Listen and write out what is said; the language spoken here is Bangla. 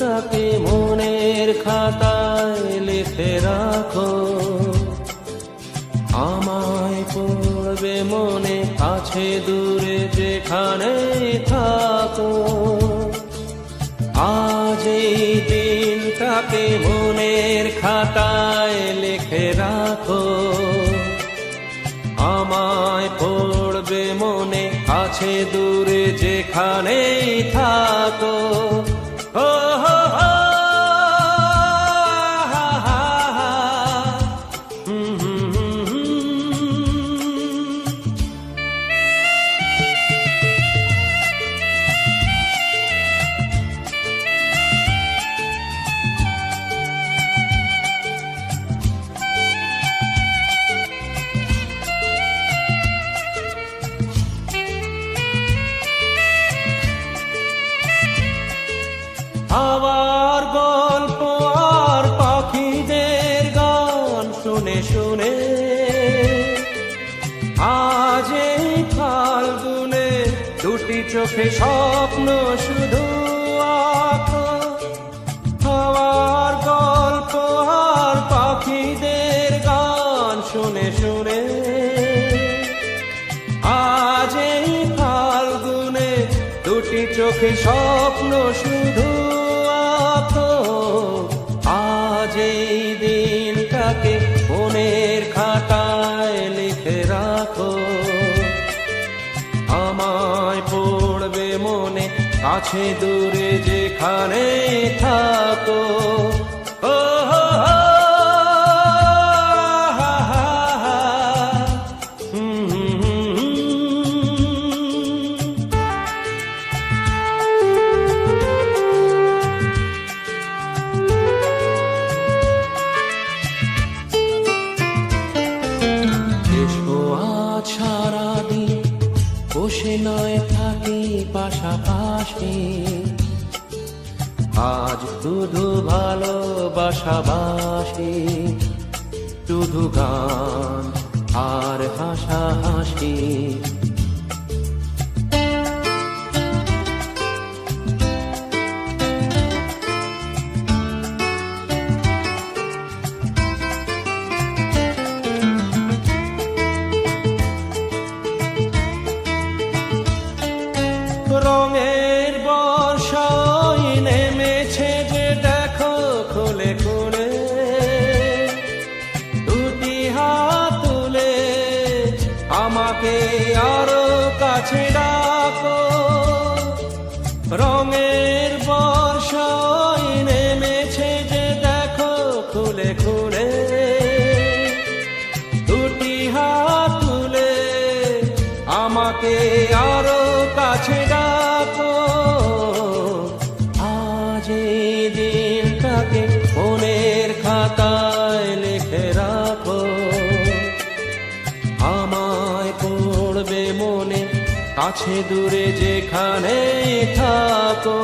দিনটাকে মনের খাতায় লিখে রাখো, আমায় পড়বে মনে কাছে দূরে যেখানে থাকো। আজ এই দিনটাকে মনের খাতায় লিখে রাখো, আমায় পড়বে মনে কাছে দূরে যেখানে থাকো। ও হো হো, হা হা হা, হুম হুম হুম হুম। হাওয়ার গল্প আর পাখিদের গান শুনে শুনে আজ এই ফাল্গুনে দুটি চোখে স্বপ্ন শুধু আঁকো। হাওয়ার গল্প আর পাখিদের গান শুনে শুনে আজ এই ফাল্গুনে দুটি চোখে স্বপ্ন শুধু আঁকো। আজ এই দিনটাকে মনের খাতায় লিখে রাখো, আমায় পড়বে মনে কাছে দূরে যেখানে থাকো। ও হো হো, হা হা হা, হুম হুম হুম হুম। এসো আজ সারাদিন বসে নয় থাকি পাশাপাশি, আজ শুধু ভালোবাসাবাসি, শুধু গান আর হাসাহাসি। রঙের বর্ষায় নেমেছে যে দেখো খুলে খুলে, দুটি হাত তুলে আমাকে আরো কাছে ডাকো। রঙের বর্ষায় নেমেছে যে দেখো খুলে খুলে, দুটি হাত তুলে আমাকে আরো কাছে ডাকো। আজ এই দিনটাকে মনের খাতায় লিখে রাখো, আমায় পড়বে মনে কাছে দূরে যেখানে থাকো।